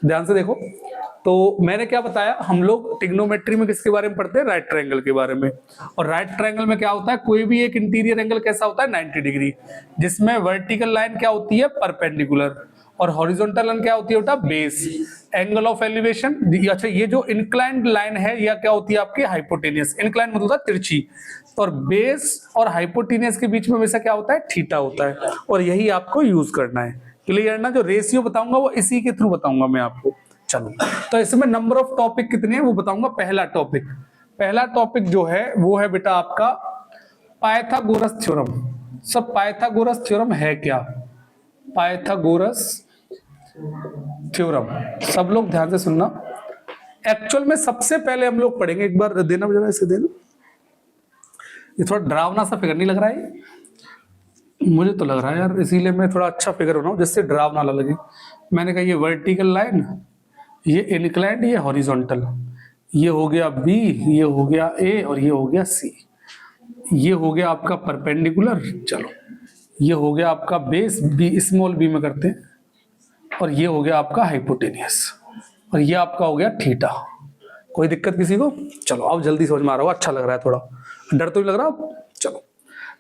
ध्यान से देखो, तो मैंने क्या बताया, हम लोग ट्रिग्नोमेट्री में किसके बारे में पढ़ते हैं, राइट ट्रायंगल के बारे में। और राइट ट्रायंगल में क्या होता है, कोई भी एक इंटीरियर एंगल कैसा होता है 90 डिग्री, जिसमें वर्टिकल लाइन क्या होती है परपेंडिकुलर, और हॉरिजॉन्टल लाइन क्या होती है बेटा बेस। एंगल ऑफ एलिवेशन, अच्छा ये जो इंक्लाइंड लाइन है यह क्या होती है आपकी हाइपोटेनियस, इंक्लाइंड मतलब होता है तिरछी, और बेस और हाइपोटेनियस के बीच में हमेशा क्या होता है थीटा होता है, और यही आपको यूज करना है। क्लियर ना, जो रेशियो बताऊंगा वो इसी के थ्रू बताऊंगा मैं आपको। चलो, तो इसमें नंबर ऑफ टॉपिक कितने हैं वो बताऊंगा। पहला टॉपिक जो है वो है बेटा आपका पाइथागोरस थ्योरम। सब पाइथागोरस थ्योरम है क्या, पाइथागोरस थ्योरम, सब लोग ध्यान से सुनना। एक्चुअल में सबसे पहले हम लोग पढ़ेंगे, एक बार देना जरा इसे देना, ये थोड़ा डरावना सा फिगर नहीं लग रहा है, मुझे तो लग रहा है यार, इसीलिए मैं थोड़ा अच्छा फिगर बना हूं जिससे डरावना ना लगे। मैंने कहा ये वर्टिकल लाइन, ये इनक्लाइंड, ये हॉरिजॉन्टल, ये हो गया बी, ये हो गया ए, और ये हो गया सी, ये हो गया आपका परपेंडिकुलर। चलो, ये हो गया आपका बेस, बी स्मॉल बी में करते हैं, और ये हो गया आपका हाइपोटेनियस, और ये आपका हो गया थीटा। कोई दिक्कत किसी को? चलो अब जल्दी समझ में आ रहा होगा, अच्छा लग रहा है, थोड़ा डर तो नहीं लग रहा। चलो,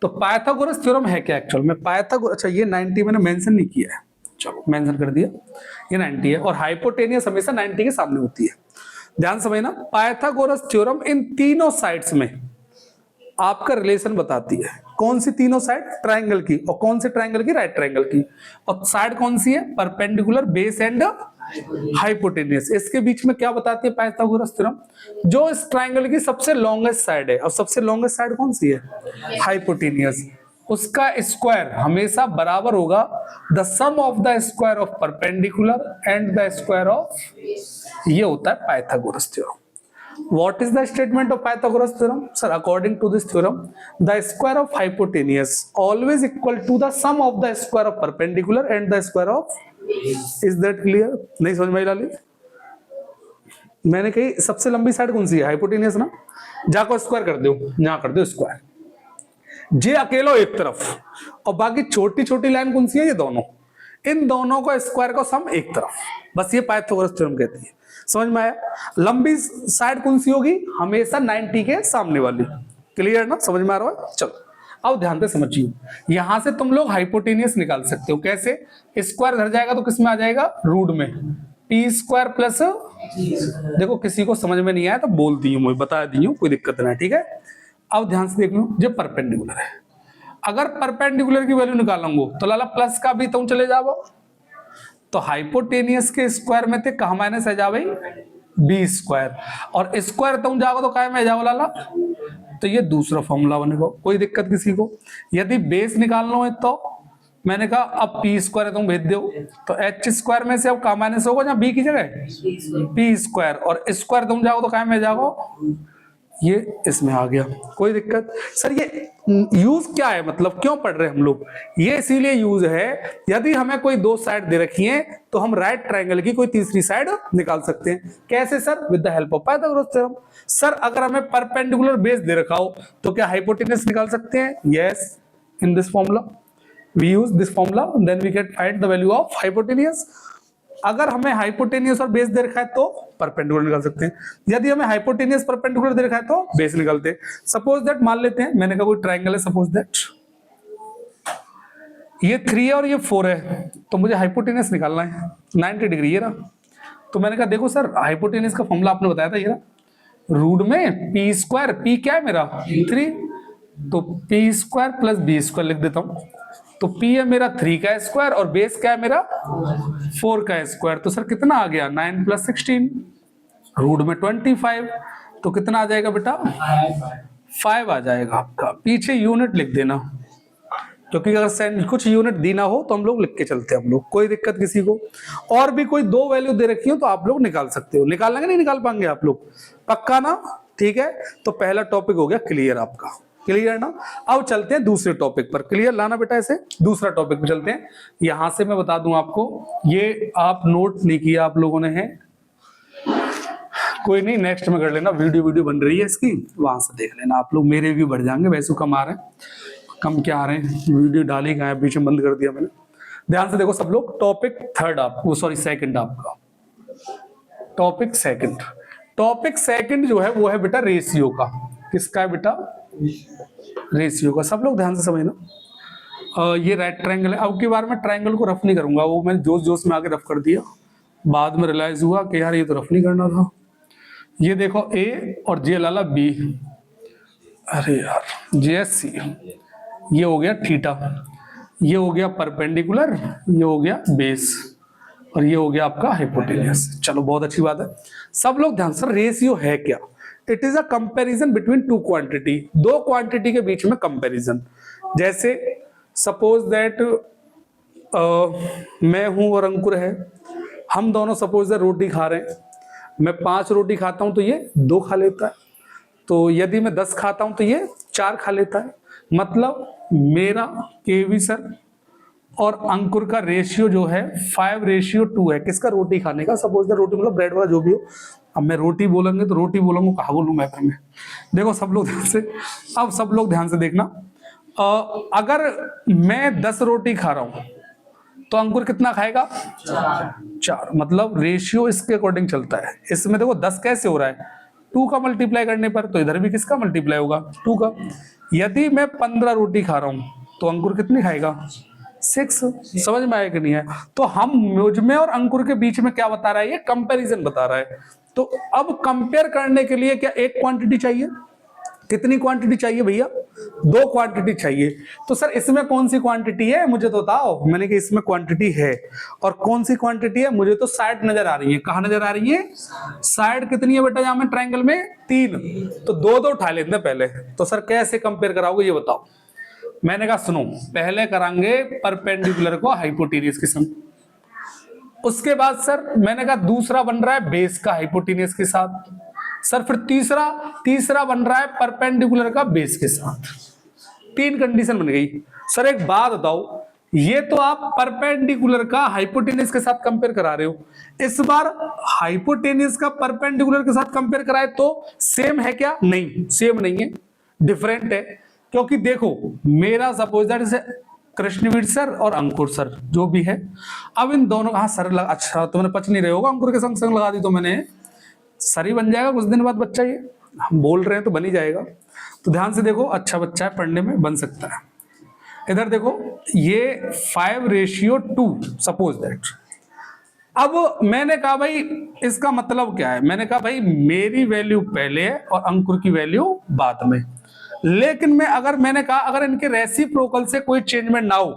तो पाइथागोरस थ्योरम है क्या एक्चुअल में, पाइथागोरस, अच्छा ये 90 मैंने मेंशन नहीं किया है, चलो मेंशन कर दिया, ये 90 है, और हाइपोटेनियस हमेशा 90 के सामने होती है। ध्यान समझना, पाइथागोरस थ्योरम इन तीनों साइड्स में आपका रिलेशन बताती है। कौन सी तीनों साइड? ट्रायंगल की, और कौन से ट्रायंगल की? राइट ट्रायंगल की। और साइड कौन सी है? Perpendicular, base and hypotenuse. इसके बीच में क्या बताती है पाइथागोरस थ्योरम? जो इस ट्रायंगल की सबसे लॉन्गेस्ट साइड है, और सबसे लॉन्गेस्ट साइड कौन सी है? हाइपोटेनियस। उसका स्क्वायर हमेशा बराबर होगा the sum of the square of perpendicular and the square of, ये होता है Pythagoras theorem. What is the statement of Pythagoras theorem? Sir, according to this theorem, the square of hypotenuse always equal to the sum of the square of perpendicular and the square of, is that clear? नहीं समझ में लाली? मैंने कही सबसे लंबी side कौन सी है? Hypotenuse ना। जाको स्क्वायर कर दो, यहाँ कर दो स्क्वायर, जे अकेलो एक तरफ, और बाकी छोटी छोटी लाइन कौन सी है? ये दोनों, इन दोनों का स्क्वायर का सम एक तरफ, बस ये पाइथागोरस थ्योरम कहती है। समझ में आया? लंबी साइड कौन सी होगी? हमेशा 90 के सामने वाली। क्लियर ना, समझ में आ रहा है? चलो अब ध्यान से समझिए, यहां से तुम लोग हाइपोटेनियस निकाल सकते हो। कैसे? स्क्वायर धर जाएगा तो किसमें आ जाएगा? रूट में, पी स्क्वायर प्लस, देखो किसी को समझ में नहीं आया तो बोल दी हूं, बता दी हूं, कोई दिक्कत नहीं, ठीक है। अब ध्यान से देख लो, जो परपेंडिकुलर है, अगर परपेंडिकुलर की वैल्यू निकालूंगा तो लाला प्लस का भी तुम चले जाओ, तो हाइपोटेनियस के स्क्वायर में थे कहा माइनस है जा भाई बी स्क्वायर, और स्क्वायर तुम जाओ तो काय में जाओ लाला, तो ये दूसरा फॉर्मूला बनेगा। कोई दिक्कत किसी को? यदि बेस निकालना है तो मैंने कहा अब पी स्क्वायर तुम भेज दो, तो एच स्क्वायर में से अब का माइनस होगा जहां बी की जगह पी स्क्वायर, और स्क्वायर तुम जाओ तो काय में जाओ, ये इसमें आ गया। कोई दिक्कत? सर ये यूज क्या है, मतलब क्यों पढ़ रहे हैं हम लोग? ये इसीलिए यूज है, यदि हमें कोई दो साइड दे रखी है तो हम राइट ट्रायंगल की कोई तीसरी साइड निकाल सकते हैं। कैसे sir? With the help of Pythagoras theorem. Sir अगर हमें परपेंडिकुलर बेस दे रखा हो तो क्या हाइपोटेनस निकाल सकते हैं? Yes, in this formula we use this formula, then we can find the value of hypotenuse. अगर हमें हाइपोटेनियस और बेस दे रखा है तो परपेंडिकुलर निकाल सकते हैं, यदि हमें हाइपोटेनियस परपेंडिकुलर दे रखा है तो बेस निकालते हैं। सपोज दैट मान लेते हैं, मैंने कहा कोई ट्रायंगल है, सपोज दैट ये 3 है और ये 4 है, तो मुझे हाइपोटेनियस निकालना है 90 डिग्री, ये रहा। तो मैंने कहा देखो सर हाइपोटेनियस का फॉर्मूला आपने बताया था, ये रहा, रूट में पी स्क्वायर, पी क्या है मेरा 3, तो P square plus B square लिख देता हूं, तो P है मेरा 3 का स्क्वायर और बेस क्या है मेरा 4 का स्क्वायर, तो सर कितना आ गया 9 + 16, रूट में 25, तो कितना आ जाएगा बेटा 5 आ जाएगा आपका। पीछे यूनिट लिख देना, क्योंकि अगर कुछ यूनिट दी ना हो तो हम लोग लिख के चलते हैं हम लोग, कोई दिक्कत किसी को। और भी कोई दो वैल्यू दे रखी हो तो आप लोग निकाल सकते हो, निकाल लेंगे नहीं निकाल पाएंगे आप लोग, पक्का ना? ठीक है, तो पहला टॉपिक हो गया क्लियर आपका, क्लियर ना। अब चलते हैं दूसरे टॉपिक पर, क्लियर लाना बेटा ऐसे, दूसरा टॉपिक पे चलते हैं। यहां से मैं बता दूं आपको, ये आप नोट नहीं किया आप लोगों ने है, कोई नहीं नेक्स्ट में कर लेना, वीडियो बन रही है इसकी, वहां से देख लेना आप लोग, मेरे व्यू बढ़ जाएंगे, वैसे कम आ रहे हैं, कम क्या आ रहे हैं, वीडियो डाली गए बीच में बंद कर दिया मैंने। ध्यान से देखो सब लोग, टॉपिक थर्ड आप, वो सॉरी सेकंड आपका, टॉपिक सेकंड जो है वो है बेटा रेशियो का। किसका है बेटा? रेशियो का। सब लोग ध्यान से समझना। ये राइट ट्रायंगल है। अब की बार मैं ट्रायंगल को रफ नहीं करूंगा, वो मैंने जोश जोश में आके रफ कर दिया, बाद में रियलाइज हुआ कि यार ये तो रफ नहीं करना था। ये देखो ए और जे लाला बी, अरे यार जे सी, ये हो गया थीटा, ये हो गया परपेंडिकुलर, ये हो गया बेस, और ये हो गया आपका हाइपोटेनियस। चलो बहुत अच्छी बात है। सब लोग ध्यान से, रेशियो है क्या? It is a comparison between two quantity, दो क्वांटिटी के बीच में कंपैरिजन। जैसे सपोज दैट मैं हूं और अंकुर है, हम दोनों सपोज दैट रोटी खा रहे हैं। मैं 5 रोटी खाता हूं तो ये 2 खा लेता है, तो यदि मैं 10 खाता हूं तो ये 4 खा लेता है। मतलब मेरा केवी सर और अंकुर का रेशियो जो है 5:2 है। किसका? रोटी खाने का। सपोज दैट रोटी मतलब ब्रेड वाला जो भी हो। अब मैं रोटी बोलेंगे तो रोटी बोलूंगा, कहा बोलूं मैं फिर में? देखो सब लोग ध्यान से, अब सब लोग ध्यान से देखना। अगर मैं 10 रोटी खा रहा हूं तो अंकुर कितना खाएगा? 4। मतलब रेशियो इसके अकॉर्डिंग चलता है। इसमें देखो 10 कैसे हो रहा है? 2 का मल्टीप्लाई करने पर, तो इधर भी किसका मल्टीप्लाई होगा? 2 का। यदि मैं 15 रोटी खा रहा हूं तो अंकुर कितनी खाएगा? 6। समझ में आया कि नहीं है? तो हम मुझ में और अंकुर के बीच में क्या बता रहा है? ये कंपैरिजन बता रहा है। तो अब कंपेयर करने के लिए क्या एक क्वांटिटी चाहिए? कितनी क्वांटिटी चाहिए भैया? 2 क्वांटिटी चाहिए। तो सर इसमें कौन सी क्वांटिटी है मुझे तो बताओ। मैंने कहा इसमें क्वांटिटी है। और कौन सी क्वांटिटी है? मुझे तो साइड नजर आ रही है। कहां नजर आ रही है? साइड कितनी है बेटा? यहां में ट्रायंगल में 3, तो 2 उठा लेते हैं पहले। तो सर कैसे कंपेयर कराओगे ये बताओ। मैंने कहा सुनो, पहले करांगे परपेंडिकुलर को हाइपोटेनियस के साथ, उसके बाद सर मैंने कहा दूसरा बन रहा है बेस का हाइपोटेनियस के साथ, सर फिर तीसरा बन रहा है परपेंडिकुलर का बेस के साथ। 3 कंडीशन बन गई। सर एक बात बताओ, ये तो आप परपेंडिकुलर का हाइपोटेनियस के साथ कंपेयर करा रहे हो, इस बार हाइपोटेनियस का परपेंडिकुलर के साथ कंपेयर कराए तो सेम है क्या? नहीं, सेम नहीं है, डिफरेंट है। क्योंकि देखो मेरा सपोज दैट से कृष्णवीर सर और अंकुर सर जो भी है, अब इन दोनों का सर लगा, अच्छा तुमने पच नहीं रहे होगा, अंकुर के संग संग लगा दी तो मैंने, सर ही बन जाएगा कुछ दिन बाद बच्चा। ये हम बोल रहे हैं तो बन ही जाएगा। तो ध्यान से देखो, अच्छा बच्चा है, पढ़ने में बन सकता है। इधर देखो ये 5:2 सपोज दैट। अब मैंने कहा भाई इसका मतलब क्या है? मैंने कहा भाई मेरी वैल्यू पहले है और अंकुर की वैल्यू बाद में। लेकिन मैंने कहा अगर इनके रेसिप्रोकल से कोई चेंजमेंट ना हो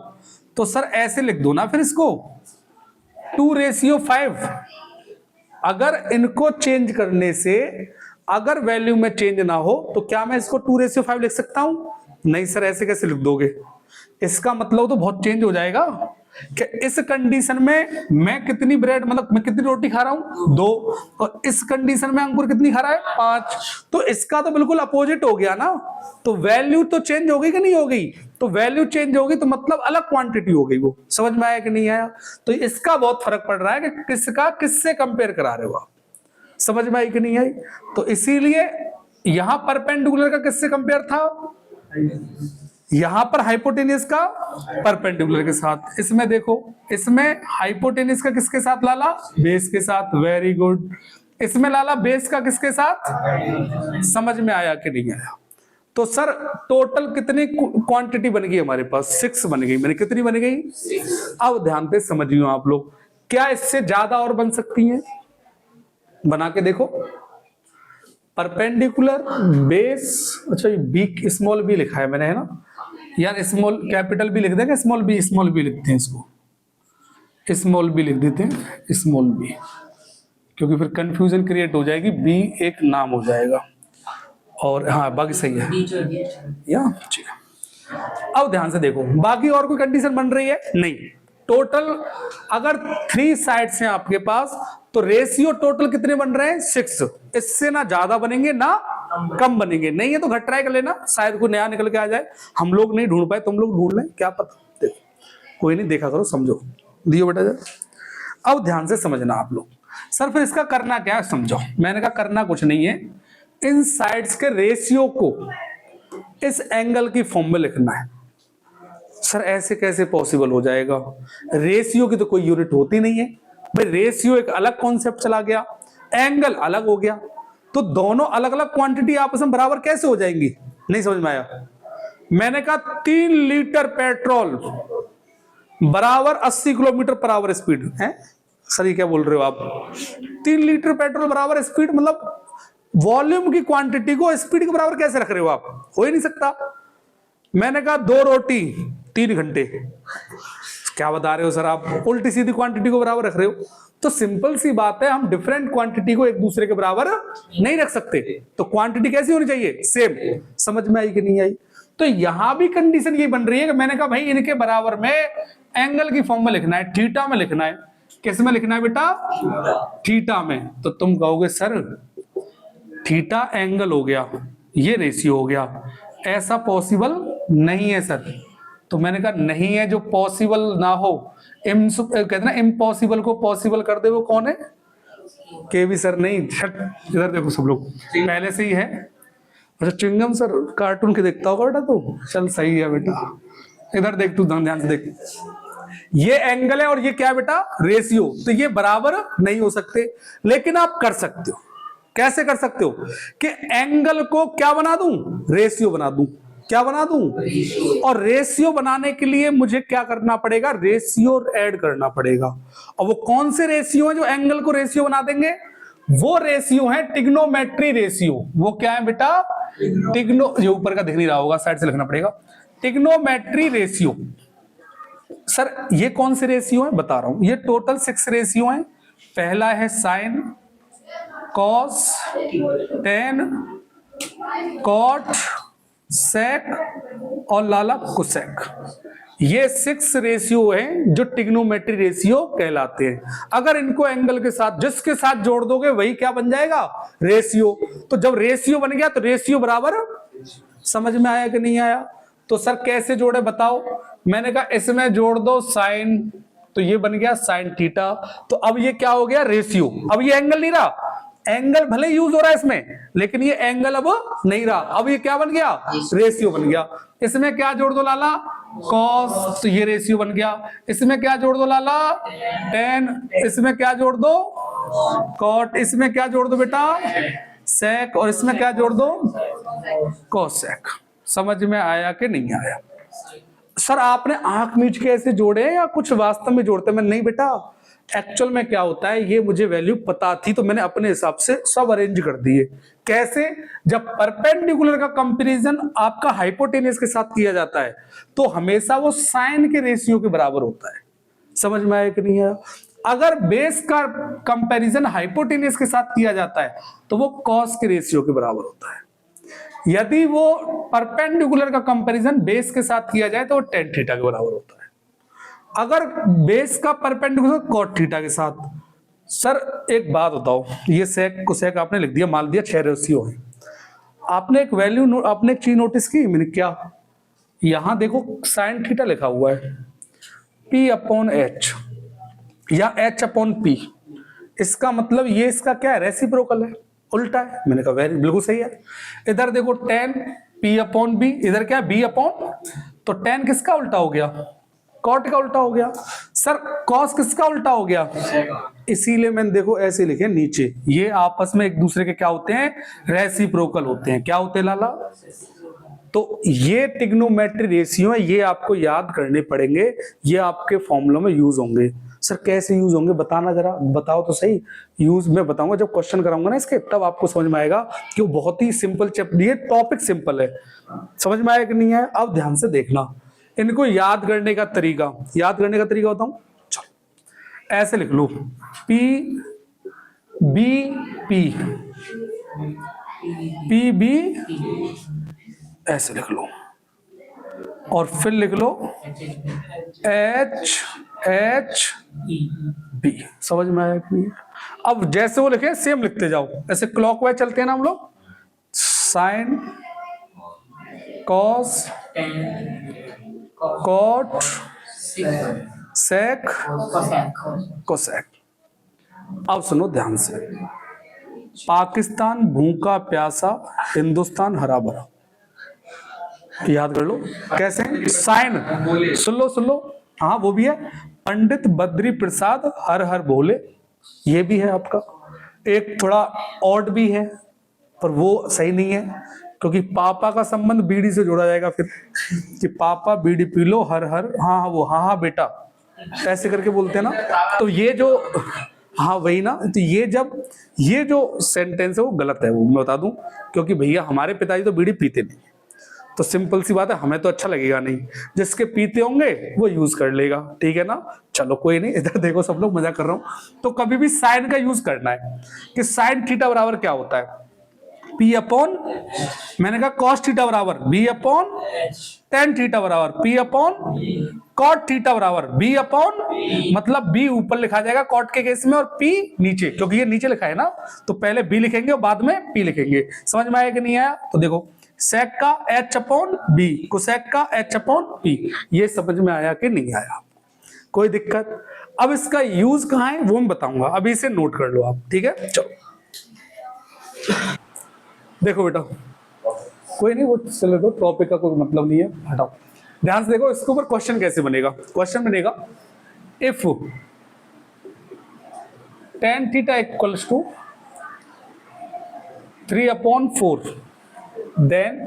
तो सर ऐसे लिख दो ना फिर इसको 2:5। अगर इनको चेंज करने से अगर वैल्यू में चेंज ना हो तो क्या मैं इसको 2:5 लिख सकता हूं? नहीं सर, ऐसे कैसे लिख दोगे? इसका मतलब तो बहुत चेंज हो जाएगा कि इस कंडीशन में मैं कितनी ब्रेड मतलब मैं कितनी रोटी खा रहा हूं? 2, और इस कंडीशन में अंकुर कितनी खा रहा है? 5। तो इसका तो बिल्कुल अपोजिट हो गया ना। तो वैल्यू तो चेंज हो गई कि नहीं हो गई? तो वैल्यू चेंज होगी तो मतलब अलग क्वांटिटी हो गई। वो समझ में आया कि नहीं आया? तो इसका बहुत फर्क पड़ रहा है कि किसका किससे कंपेयर करा रहे हो आप। समझ में आई कि नहीं आई? तो इसीलिए यहां परपेंडिकुलर का किससे कंपेयर था? यहां पर हाइपोटेनियस का परपेंडिकुलर के साथ। इसमें देखो, इसमें हाइपोटेनियस का किसके साथ लाला? बेस के साथ। Very good. इसमें लाला बेस का किसके साथ? समझ में आया कि नहीं आया? तो सर टोटल कितनी क्वांटिटी बन गई हमारे पास? 6 बन गई। मैंने कितनी बन गई? अब ध्यान से समझिए आप लोग, क्या इससे ज्यादा और बन सकती हैं? बना के देखो। परपेंडिकुलर बेस, अच्छा ये बी स्मॉल बी लिखा है मैंने, है ना यार? स्मॉल कैपिटल बी लिख देंगे, स्मॉल बी लिखते हैं इसको, स्मॉल बी लिख देते हैं, स्मॉल बी, क्योंकि फिर कंफ्यूजन क्रिएट हो जाएगी, बी एक नाम हो जाएगा। और हाँ बाकी सही है या ठीक है। अब ध्यान से देखो, बाकी और कोई कंडीशन बन रही है? नहीं। टोटल अगर 3 साइड्स हैं आपके पास तो रेशियो टोटल कितने बन रहे हैं? 6। इससे ना ज्यादा बनेंगे ना कम बनेंगे। नहीं है तो घट ट्राई कर लेना, शायद कोई नया निकल के आ जाए। हम लोग नहीं ढूंढ पाए, तुम लोग ढूंढ लें, क्या पता। देखो कोई नहीं, देखा करो, समझो, दियो बेटा जरा। अब ध्यान से समझना आप लोग। सर फिर इसका करना क्या है समझो। मैंने कहा करना कुछ नहीं है, इन साइड्स के रेशियो को इस एंगल की फॉर्म में लिखना है। सर ऐसे कैसे पॉसिबल हो जाएगा? रेशियो की तो कोई यूनिट होती नहीं है भाई, रेशियो एक अलग कॉन्सेप्ट चला गया, एंगल अलग हो गया, तो दोनों अलग अलग क्वांटिटी आपस में बराबर कैसे हो जाएंगी? नहीं समझ में आया। मैंने कहा 3 लीटर पेट्रोल बराबर 80 किलोमीटर पर आवर स्पीड है। सर ये क्या बोल रहे हो आप? 3 लीटर पेट्रोल बराबर स्पीड, मतलब वॉल्यूम की क्वांटिटी को स्पीड के बराबर कैसे रख रहे हो आप? हो ही नहीं सकता। मैंने कहा 2 रोटी 3 घंटे, क्या बता रहे हो सर आप? उल्टी सीधी क्वांटिटी को बराबर रख रहे हो। तो सिंपल सी बात है, हम डिफरेंट क्वांटिटी को एक दूसरे के बराबर नहीं रख सकते। तो क्वांटिटी कैसी होनी चाहिए? सेम। समझ में आई कि नहीं आई? तो यहां भी कंडीशन ये बन रही है कि मैंने कहा भाई इनके बराबर में एंगल की फॉर्म में लिखना है, थीटा में लिखना है। किस में लिखना है बेटा? थीटा में। तो तुम कहोगे सर थीटा एंगल हो गया, ये रेशियो हो गया, ऐसा पॉसिबल नहीं है सर। तो मैंने कहा नहीं है, जो पॉसिबल ना हो, कहते ना इम्पॉसिबल को पॉसिबल कर दे, वो कौन है? केवी सर। नहीं, इधर देखो सब लोग, पहले से ही है। अच्छा चिंगम सर कार्टून के देखता होगा बेटा तू? चल सही है बेटा, इधर देख तू, ध्यान से देख। ये एंगल है और ये क्या बेटा? रेशियो। तो ये बराबर नहीं हो सकते, लेकिन आप कर सकते हो। कैसे कर सकते हो? कि एंगल को क्या बना दूं? रेशियो बना दूं। क्या बना दूं? और रेशियो बनाने के लिए मुझे क्या करना पड़ेगा? रेशियो ऐड करना पड़ेगा। और वो कौन से रेशियो है जो एंगल को रेशियो बना देंगे? वो रेशियो है ट्रिग्नोमेट्री रेशियो। वो क्या है बेटा? ये ऊपर का दिख नहीं रहा होगा, साइड से लिखना पड़ेगा। Trigonometry ratio. सर ये कौन से रेशियो है? बता रहा हूं, ये टोटल 6 रेशियो हैं। पहला है साइन, कॉस, टेन, कॉट, सेक और लाला कोसेक। ये 6 रेशियो हैं जो ट्रिग्नोमेट्री रेशियो कहलाते हैं। अगर इनको एंगल के साथ जिसके साथ जोड़ दोगे वही क्या बन जाएगा? रेशियो। तो जब रेशियो बन गया तो रेशियो बराबर, समझ में आया कि नहीं आया? तो सर कैसे जोड़े बताओ? मैंने कहा इसमें जोड़ दो साइन, तो ये बन गया साइन थीटा। तो अब ये क्या हो गया? रेशियो। अब ये एंगल नहीं रहा, एंगल भले यूज हो रहा है इसमें, लेकिन ये एंगल अब नहीं रहा। अब ये क्या बन गया? रेशियो बन गया। इसमें क्या जोड़ दो लाला? कॉस, तो ये रेशियो बन गया। इसमें क्या जोड़ दो लाला? टेन। इसमें क्या जोड़ दो? कॉट। इसमें क्या जोड़ दो बेटा? सेक। और इसमें क्या जोड़ दो? कोसेक। समझ में आया कि नहीं आया? सर आपने आंख मीच के ऐसे जोड़े या कुछ वास्तव में जोड़ते? मैं नहीं बेटा, एक्चुअल में क्या होता है, ये मुझे वैल्यू पता थी तो मैंने अपने हिसाब से सब अरेंज कर दिए। कैसे? जब परपेंडिकुलर का कंपैरिजन आपका हाइपोटेनियस के साथ किया जाता है तो हमेशा वो साइन के रेशियो के बराबर होता है। समझ में आया कि नहीं आया? अगर बेस का कंपैरिजन हाइपोटेनियस के साथ किया जाता है तो वो कॉस के रेशियो के बराबर होता है। यदि वो परपेंडिकुलर का कंपैरिजन बेस के साथ किया जाए तो वो टेन थीटा के बराबर होता है। अगर बेस का परपेंडिकुलर कॉट थीटा के साथ। सर एक बात बताओ, ये सेक कोसेक आपने लिख दिया, मान लिया 6 रेशियो है। आपने एक वैल्यू, आपने एक चीज नोटिस की? मैंने क्या? यहां देखो साइन थीटा लिखा हुआ है, P अपॉन H या H अपॉन P। इसका मतलब ये इसका क्या है? रेसिप्रोकल है, उल्टा है। मैंने कहा वेरी, बिल्कुल सही है। इधर देखो टेन P अपॉन B, इधर क्या है? B अपॉन, तो टेन किसका उल्टा हो गया? कॉट का उल्टा हो गया। सर कॉस किसका उल्टा हो गया? इसीलिए मैंने देखो ऐसे लिखे नीचे, ये आपस में एक दूसरे के क्या होते हैं? रेसिप्रोकल होते हैं। क्या होते हैं लाला? तो ये ट्रिग्नोमेट्री रेशियो है, ये आपको याद करने पड़ेंगे, ये आपके फॉर्मूलों में यूज होंगे। सर कैसे यूज होंगे बताना जरा, बताओ तो सही। यूज मैं बताऊंगा जब क्वेश्चन कराऊंगा ना इसके, तब आपको समझ में आएगा कि वो बहुत ही सिंपल चैप्टर, ये टॉपिक सिंपल है। समझ में आया कि नहीं है? अब ध्यान से देखना इनको याद करने का तरीका। याद करने का तरीका बताऊं? चलो ऐसे लिख लो, P B P P B, ऐसे लिख लो। और फिर लिख लो H H B। समझ में आया कि नहीं? अब जैसे वो लिखे सेम लिखते जाओ, ऐसे क्लॉकवाइज चलते हैं ना हम लोग। साइन, कॉस, कॉट, सेक, कोसेक। अब सुनो ध्यान से। पाकिस्तान भूखा प्यासा, हिंदुस्तान हरा भरा। याद कर लो कैसे? साइन, सुन लो, हाँ वो भी है। पंडित बद्री प्रसाद हर हर बोले, ये भी है आपका। एक थोड़ा ऑड भी है पर वो सही नहीं है, क्योंकि पापा का संबंध बीड़ी से जोड़ा जाएगा फिर कि पापा बीड़ी पी लो हर हर, हाँ हाँ वो हाँ हाँ बेटा ऐसे करके बोलते हैं ना, तो ये जो हाँ वही ना, तो ये जब ये जो सेंटेंस है वो गलत है, वो मैं बता दूं, क्योंकि भैया हमारे पिताजी तो बीड़ी पीते नहीं, तो सिंपल सी बात है हमें तो अच्छा लगेगा नहीं, जिसके पीते होंगे वो यूज कर लेगा, ठीक है ना। चलो कोई नहीं, इधर देखो सब लोग, मजा कर रहा हूं। तो कभी भी साइन का यूज करना है कि साइन थीटा बराबर क्या होता है, पी अपॉन, मैंने कहा कॉस थीटा बराबर बी अपॉन टेन थीटा बराबर पी अपॉन कॉट थीटा बराबर बी अपॉन, मतलब बी ऊपर लिखा जाएगा कॉट के केस में और पी नीचे, क्योंकि ये नीचे लिखा है ना, तो पहले बी लिखेंगे और बाद में पी लिखेंगे। समझ में आया कि नहीं आया? तो देखो सेक का एच अपॉन बी, कोसेक का एच अपॉन पी, ये समझ में आया कि नहीं आया? कोई दिक्कत? अब इसका यूज कहां है वो मैं बताऊंगा, अभी इसे नोट कर लो आप, ठीक है। चलो देखो बेटा, कोई नहीं वो चले दो, टॉपिक का कोई मतलब नहीं है, हटाओ। ध्यान से देखो इसके ऊपर क्वेश्चन कैसे बनेगा। क्वेश्चन बनेगा if tan theta equals to 3/4 then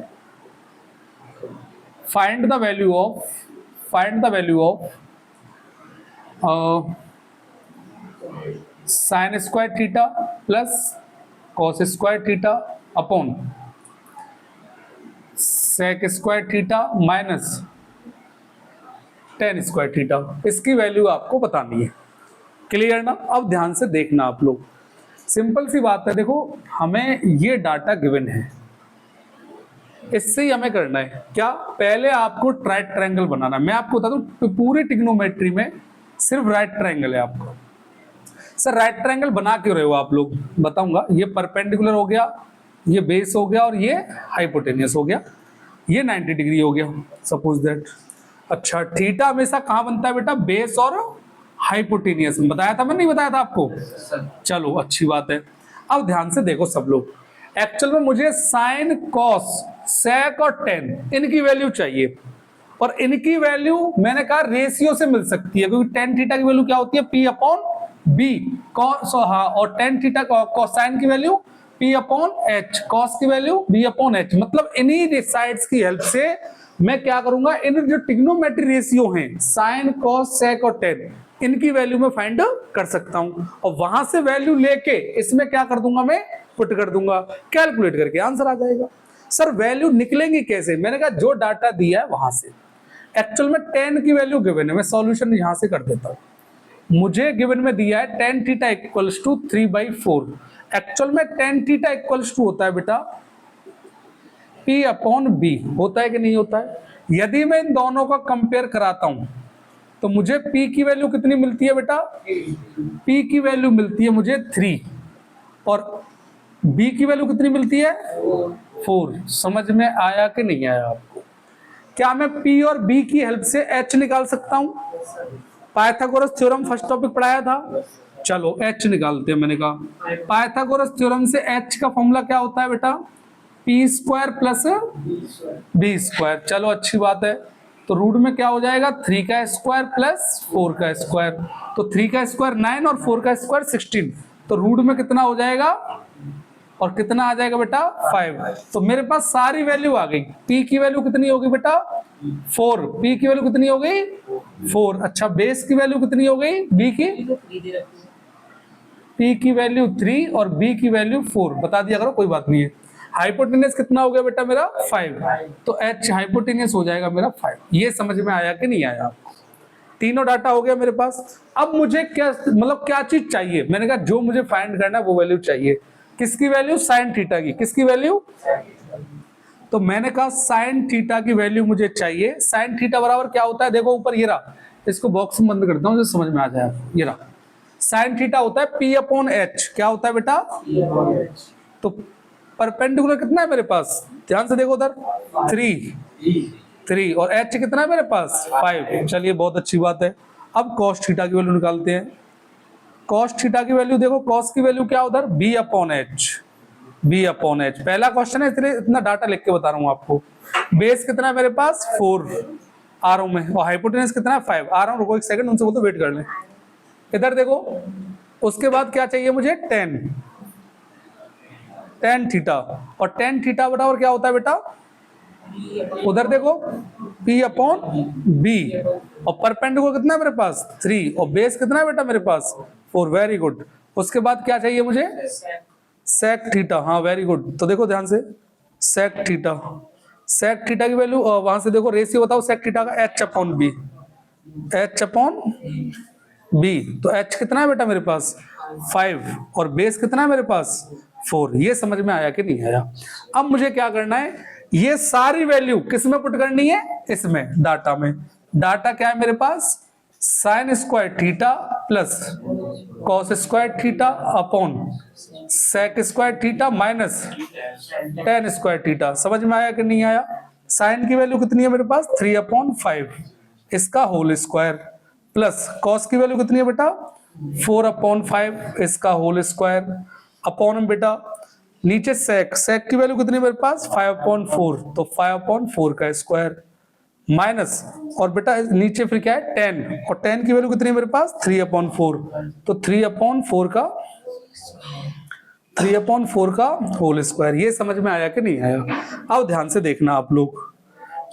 find the value of sin square theta plus cos square theta upon sec square theta minus tan square theta, इसकी वैल्यू आपको बतानी है। क्लियर ना? अब ध्यान से देखना आप लोग, सिंपल सी बात है, देखो हमें ये डाटा गिवन है, इससे ही हमें करना है क्या, पहले आपको राइट ट्रायंगल बनाना है। मैं आपको बता दूं पूरी ट्रिग्नोमेट्री में सिर्फ राइट ट्रायंगल है आपको। सर राइट ट्रायंगल बना क्यों रहे हो आप लोग, बताऊंगा। ये परपेंडिकुलर हो गया, ये बेस हो गया और ये हाइपोटेनियस हो गया, ये 90 डिग्री हो गया सपोज दैट। अच्छा थीटा हमेशा कहां बनता है बेटा, बेस और हाइपोटेनियस में, बताया था मैं नहीं बताया था आपको? चलो अच्छी बात है। अब ध्यान से देखो सब लोग, एक्चुअल में मुझे साइन कॉस सेक और टेन इनकी वैल्यू चाहिए, और इनकी वैल्यू मैंने कहा रेशियो से मिल सकती है, क्योंकि टेन थीटा की वैल्यू क्या होती है, पी अपॉन बी कॉस, हाँ, और टेन थीटा कोसाइन की value P upon H, cos की वैल्यू बी अपॉन एच। मतलब इन्हीं साइड्स की हेल्प से मैं क्या करूंगा, इन जो ट्रिग्नोमेट्री रेशियो हैं साइन कॉस सेक और टेन, इनकी वैल्यू मैं फाइंड कर सकता हूं, और वहां से वैल्यू लेके इसमें क्या कर दूंगा, मैं पुट कर दूंगा, कैलकुलेट करके आंसर आ जाएगा। सर वैल्यू निकलेंगी कैसे, मैंने कहा जो डाटा दिया है वहां से। एक्चुअल में 10 की वैल्यू गिवन है, मैं सॉल्यूशन यहां से कर देता हूं। मुझे गिवन में दिया है tan theta equals to 3/4। Actual में tan थीटा इक्वल्स टू होता है बेटा P अपॉन बी, होता है कि नहीं होता है? यदि मैं इन दोनों का कंपेयर कराता हूं तो मुझे P की वैल्यू कितनी मिलती है बेटा, P की वैल्यू मिलती है मुझे 3 और B की वैल्यू कितनी मिलती है 4। समझ में आया कि नहीं आया आपको? क्या मैं P और B की हेल्प से H निकाल सकता हूं? पाइथागोरस थ्योरम फर्स्ट टॉपिक पढ़ाया था, चलो H निकालते हैं। मैंने कहा पाइथागोरस थ्योरम से H का फॉर्मूला क्या होता है बेटा, P square plus B square. चलो अच्छी बात है, तो रूट में क्या हो जाएगा 3 का स्क्वायर प्लस 4 का स्क्वायर, तो 3 का स्क्वायर 9 और 4 का स्क्वायर 16, तो रूट में कितना हो जाएगा और कितना आ जाएगा बेटा 5। तो मेरे पास सारी वैल्यू आ गई। P की वैल्यू कितनी होगी बेटा 4, P की वैल्यू कितनी हो गई 4। अच्छा बेस की वैल्यू कितनी हो गई, B की, P की वैल्यू 3 और B की वैल्यू 4, बता दिया करो कोई बात नहीं है। हाइपोटेनियस कितना हो गया बेटा मेरा 5, तो H हाइपोटेनियस हो जाएगा मेरा 5। ये समझ में आया कि नहीं आया आपको? तीनों डाटा हो गया मेरे पास। अब मुझे क्या मतलब क्या चीज चाहिए, मैंने कहा जो मुझे फाइंड करना है वो वैल्यू चाहिए। किसकी वैल्यू, साइन थीटा की। किसकी वैल्यू, तो मैंने कहा साइन थीटा की वैल्यू मुझे चाहिए। साइन थीटा बराबर क्या होता है, देखो ऊपर ये रहा, इसको बॉक्स में बंद करता हूं जो समझ में आ जाए। ये रहा साइन थीटा होता है P अपॉन H। क्या होता है बेटा, तो परपेंडिकुलर कितना है मेरे पास, ध्यान से देखो उधर 3 और H कितना है मेरे पास 5। चलिए बहुत अच्छी बात है। अब कॉस थीटा की वैल्यू निकालते हैं। कॉस थीटा की वैल्यू देखो, कॉस की वैल्यू क्या उधर B upon H, B upon H। पहला क्वेश्चन है इसलिए इतना डाटा लिख के बता रहा हूं आपको। बेस कितना है मेरे पास 4 आ रहा हूं मैं, और हाइपोटेनस कितना है 5 आ रहा हूं। रुको एक सेकंड, उनसे बोलते वेट कर लें। इधर देखो, उसके बाद क्या चाहिए मुझे 10, टेन थीटा, और टेन थीटा बराबर क्या होता है बेटा, उधर देखो P अपॉन बी, और परपेंडिकुलर कितना है मेरे पास 3, और बेस कितना है बेटा मेरे पास 4। Very good. उसके बाद क्या चाहिए मुझे, सेक थीटा। हाँ वेरी गुड। तो देखो ध्यान से, सेक थीटा, सेक थीटा की वैल्यू वहां से देखो, रेशियो बताओ सेक थीटा का, H upon B, H upon B. तो एच कितना है बेटा मेरे पास 5, और बेस कितना है मेरे पास 4। ये समझ में आया कि नहीं आया? अब मुझे क्या करना है, ये सारी वैल्यू किस में पुट करनी है, इसमें डाटा में। डाटा क्या है मेरे पास, sine square theta plus cos square theta upon sec square theta minus tan square theta. समझ में आया कि नहीं आया? साइन की वैल्यू कितनी है मेरे पास 3/5, इसका होल स्क्वायर, प्लस कॉस की वैल्यू कितनी है बेटा 4/5, इसका होल स्क्वायर, अपॉन में बेटा नीचे सेक, सेक की वैल्यू कितनी है मेरे पास 5/4, तो 5/4 का स्क्वायर, माइनस, और बेटा नीचे फिर क्या है 10, और 10 की वैल्यू कितनी है मेरे पास 3/4, तो 3/4 का होल स्क्वायर। ये समझ में आया कि नहीं आया? अब ध्यान से देखना आप लोग,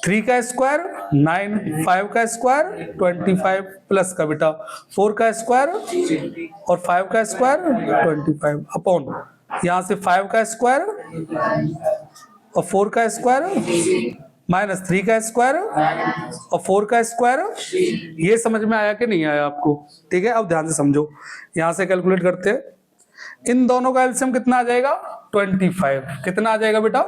3 का स्क्वायर 9, 5 का स्क्वायर 25, प्लस का बेटा 4 का स्क्वायर और 5 का स्क्वायर 25, अपॉन यहां से 5 का स्क्वायर और 4 का स्क्वायर माइनस 3 का स्क्वायर और 4 का स्क्वायर। ये समझ में आया कि नहीं आया आपको? ठीक है, अब ध्यान से समझो, यहां से कैलकुलेट करते हैं, इन दोनों का एलसीएम कितना आ जाएगा 25। कितना आ जाएगा बेटा?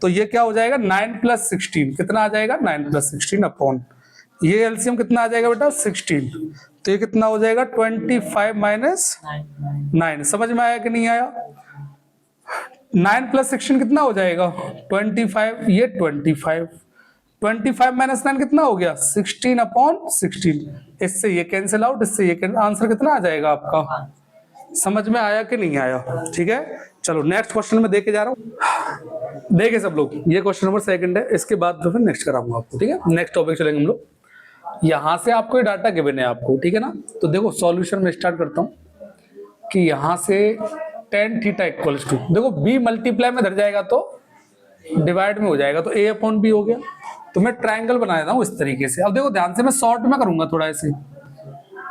तो ये क्या हो जाएगा 9 + 16, कितना आ जाएगा 9 + 16 अपॉन ये एलसीएम कितना आ जाएगा बेटा 16, तो ये कितना हो जाएगा 25 - 9। समझ में आया कि नहीं आया? 9 + 16 कितना हो जाएगा 25, ये 25, 25 - 9 कितना हो गया 16/16। इससे ये कैंसिल आउट, इससे ये कैंसिल, आंसर कितना आ जाएगा आपका? समझ में आया कि नहीं आया? ठीक है, चलो नेक्स्ट क्वेश्चन में देके जा रहा हूं, देखे सब लोग, ये क्वेश्चन नंबर 2 है, इसके बाद तो फिर नेक्स्ट कराऊंगा आपको। ठीक है, नेक्स्ट टॉपिक चलेंगे हम लोग। यहां से आपको ये डाटा गिवन है आपको, ठीक है ना? तो देखो सॉल्यूशन में स्टार्ट करता हूं कि यहां से tan थीटा इक्वल्स टू, देखो b मल्टीप्लाई में धर जाएगा तो डिवाइड में हो जाएगा, तो a/b हो गया। तो मैं ट्रायंगल बना देता हूं इस तरीके से। अब देखो ध्यान से, मैं शॉर्ट में करूंगा थोड़ा ऐसे,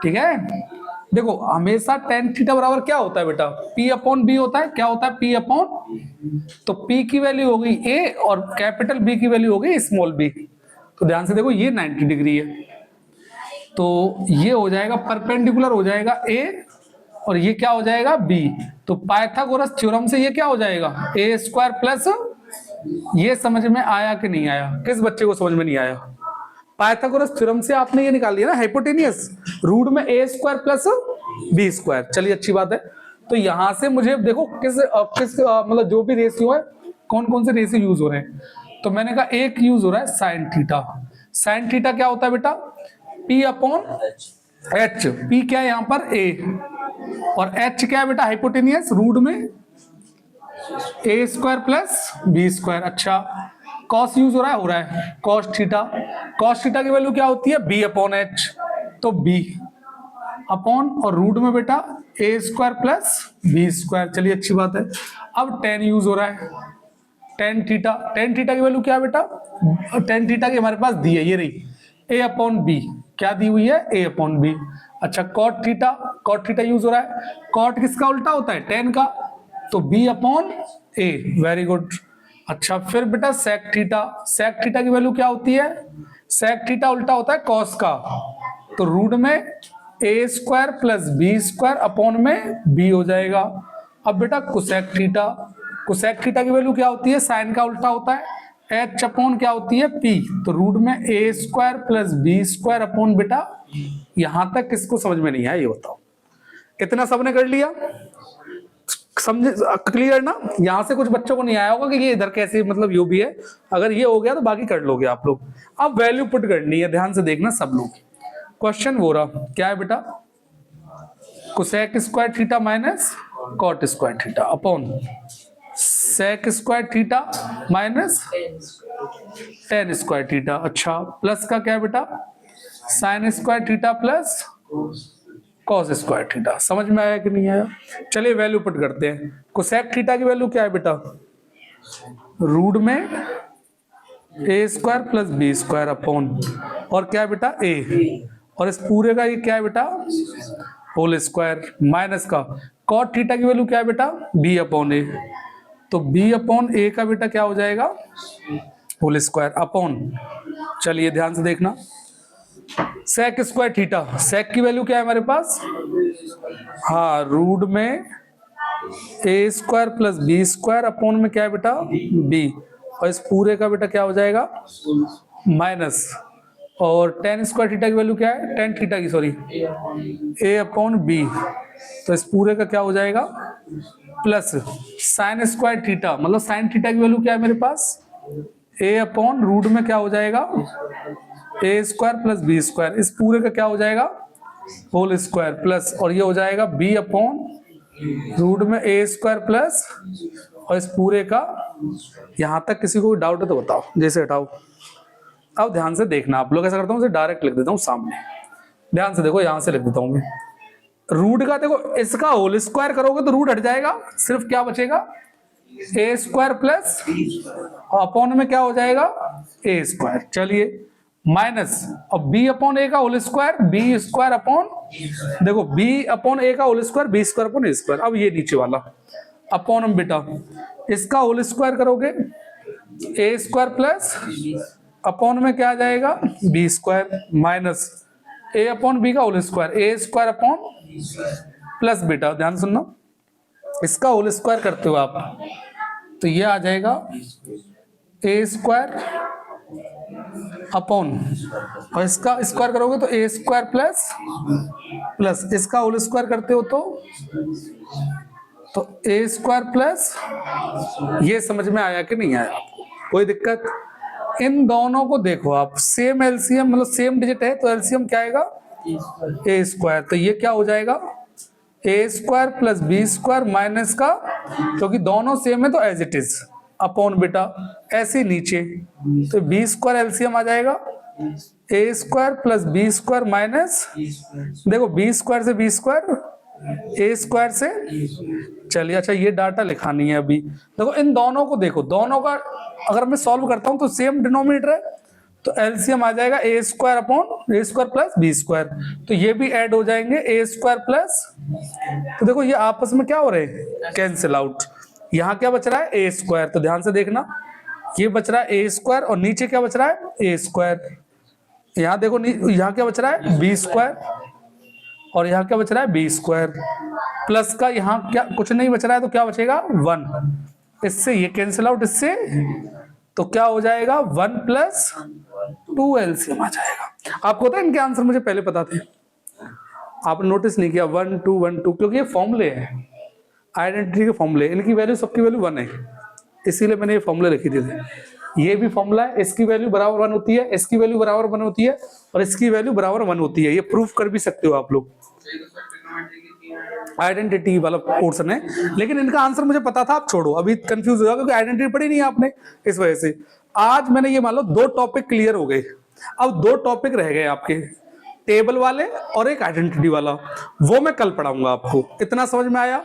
ठीक है? देखो हमेशा tan थीटा बराबर क्या होता है बेटा p/b होता है। क्या होता है p/, तो p की वैल्यू हो गई a और कैपिटल B की वैल्यू हो गई स्मॉल b। तो ध्यान से देखो, ये 90 डिग्री है, तो ये हो जाएगा परपेंडिकुलर हो जाएगा a, और ये क्या हो जाएगा b। तो पाइथागोरस थ्योरम से ये क्या हो जाएगा a² प्लस, ये समझ में आया कि नहीं आया? किस बच्चे को समझ में नहीं आया? पाइथागोरस थ्योरम से आपने ये निकाल लिया ना, हाइपोटेनियस रूट में a² प्लस b²। चलिए अच्छी बात है। तो यहां से मुझे देखो किस मतलब जो भी रेशियो है, कौन कौन से रेशियो यूज हो रहे हैं। तो मैंने कहा एक यूज हो रहा है साइन थीटा। साइन थीटा क्या होता है बेटा p/h। p क्या है यहाँ पर a, और h क्या है बेटा हाइपोटेनियस रूट में a² प्लस b²। अच्छा, कॉस यूज हो रहा है कॉस थीटा। कॉस थीटा की वैल्यू क्या होती है b/h, तो b अपॉन और रूट में बेटा a² प्लस b²। चलिए अच्छी बात है। अब tan यूज हो रहा है, tan थीटा। tan थीटा की वैल्यू क्या है बेटा, tan थीटा की हमारे पास दी है, ये रही a/b। क्या दी हुई है a/b। अच्छा, cot theta, cot theta use हो रहा है। cot किसका उल्टा होता है tan का, तो b/a। Very good. अच्छा, फिर बेटा sec थीटा। sec थीटा की वैल्यू क्या होती है, sec थीटा उल्टा होता है cos का, तो रूट में a² प्लस b² अपॉन में b हो जाएगा। अब बेटा cosec थीटा, cosec थीटा की वैल्यू क्या होती है, साइन का उल्टा होता है h अपॉन क्या होती है p, तो रूट में a² प्लस b² अपॉन बेटा, यहां तक किसको समझ में नहीं आया ये बताओ? इतना सबने कर लिया, समझे क्लियर ना? यहां से कुछ बच्चों को नहीं आया होगा कि ये इधर कैसे मतलब यो भी है। अगर ये हो गया तो बाकी कर लोगे आप लोग। अब वैल्यू पुट करनी है, ध्यान से देखना सब लोग। क्वेश्चन वो रहा, क्या है बेटा cosec² theta minus cot² theta upon sec² theta minus tan² theta. अच्छा, प्लस का क्या है बेटा sin² theta plus cos square theta. समझ में आया कि नहीं आया? चलिए वैल्यू पुट करते हैं। कोसेक थीटा की वैल्यू क्या है बेटा? रूट में a square plus B square upon, और क्या है बेटा? ए, और इस पूरे का ये क्या है बेटा? होल स्क्वायर, माइनस का कॉट थीटा की वैल्यू क्या है बेटा? बी अपॉन ए, तो बी अपॉन ए का बेटा क्या हो जाएगा? होल स्क्वायर अपॉन, चलिए ध्यान से देखना, सेक स्क्वायर थीटा, सेक की वैल्यू क्या है हमारे पास? हाँ, रूट में a square plus B square upon में क्या है बेटा? बी, और इस पूरे का बेटा क्या हो जाएगा? माइनस, और टेन स्क्वायर थीटा की वैल्यू क्या है? टेन थीटा की, सॉरी, ए अपॉन बी, तो इस पूरे का क्या हो जाएगा? प्लस साइन स्क्वायर थीटा, मतलब साइन थीटा की वैल्यू क्या है मेरे पास? ए अपॉन रूट में क्या हो जाएगा? ए स्क्वायर प्लस बी स्क्वायर, इस पूरे का क्या हो जाएगा? होल स्क्वायर, प्लस, और ये हो जाएगा बी अपॉन रूट में ए स्क्वायर प्लस, और इस पूरे का, यहां तक किसी को डाउट है तो बताओ, जैसे हटाओ। अब ध्यान से देखना, आप लोग ऐसा करता हूँ डायरेक्ट लिख देता हूँ सामने, ध्यान से देखो, यहां से लिख देता हूँ मैं। रूट का देखो, इसका होल स्क्वायर करोगे तो रूट हट जाएगा, सिर्फ क्या बचेगा? ए स्क्वायर प्लस, अपॉन में क्या हो जाएगा? ए स्क्वायर। चलिए, माइनस, अब बी अपॉन ए का whole square, b square upon, देखो बी अपॉन ए का whole square, b square upon a square. अब ये नीचे वाला अपॉन हम बेटा इसका होल स्क्वायर करोगे, ए स्क्वायर प्लस, अपॉन में क्या आ जाएगा? बी स्क्वायर, माइनस ए अपॉन बी का whole square, A square upon, plus बेटा ध्यान सुनना, इसका होल स्क्वायर करते हो आप तो ये आ जाएगा ए स्क्वायर अपॉन, और इसका स्क्वायर करोगे तो ए स्क्वायर प्लस, प्लस इसका होल स्क्वायर करते हो तो ए स्क्वायर प्लस, ये समझ में आया कि नहीं आया आपको? कोई दिक्कत? इन दोनों को देखो आप, सेम एलसीएम, मतलब सेम डिजिट है तो एलसीएम क्या आएगा? ए स्क्वायर, तो ये क्या हो जाएगा? ए square plus B square minus का, क्योंकि दोनों सेम है तो एज इट इज, अपॉन बेटा ऐसे नीचे, तो बी स्क्वायर एलसीएम आ जाएगा ए square plus B square minus, देखो बी स्क्वायर से बी स्क्वायर, ए स्क्वायर से, चलिए अच्छा ये डाटा लिखानी है अभी। देखो इन दोनों को देखो, दोनों का अगर मैं सॉल्व करता हूं तो सेम डिनोमिनेटर है, तो एलसीएम आ जाएगा ए square upon a square plus B square, तो ये भी ऐड हो जाएंगे ए स्क्वायर प्लस, तो देखो ये आपस में क्या हो रहे हैं? Cancel out. यहाँ क्या बच रहा है? ए स्क्वायर, तो ध्यान से देखना, ये बच रहा है ए स्क्वायर, और नीचे क्या बच रहा है? ए स्क्वायर। यहाँ देखो, यहाँ क्या बच रहा है? बी स्क्वायर, और यहाँ क्या बच रहा है? बी स्क्वायर, प्लस का यहाँ क्या कुछ नहीं बच रहा है, तो क्या बचेगा? 1, इससे ये कैंसिल आउट, इससे, तो क्या हो जाएगा? 1 प्लस 2 एलसीएम आ जाएगा। आपको पता है इनके आंसर मुझे पहले पता थे, आपने नोटिस नहीं किया? 1 2 1 2, क्योंकि ये फॉर्मूले हैं, आइडेंटिटी के फॉर्मूले, इनकी वैल्यू, सबकी वैल्यू 1 है, इसीलिए मैंने ये फॉर्मूले लिखी थी। ये भी फॉर्मूला है, इसकी वैल्यू बराबर 1 होती है, इसकी वैल्यू बराबर 1 होती है, और इसकी वैल्यू बराबर 1 होती है। ये प्रूफ कर भी सकते हो आप लोग, आइडेंटिटी वाला पोर्शन है, लेकिन इनका आंसर मुझे पता था, आप छोड़ो, अभी कंफ्यूज हो जाओगे क्योंकि आइडेंटिटी पढ़ी नहीं है आपने, इस वजह से। आज मैंने ये मान लो 2 टॉपिक क्लियर हो गए, अब 2 टॉपिक रह गए आपके, टेबल वाले और एक आइडेंटिटी वाला, वो मैं कल पढ़ाऊंगा आपको। इतना समझ में आया?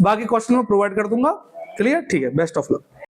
बाकी क्वेश्चन में प्रोवाइड कर दूंगा। क्लियर? ठीक है, बेस्ट ऑफ लक।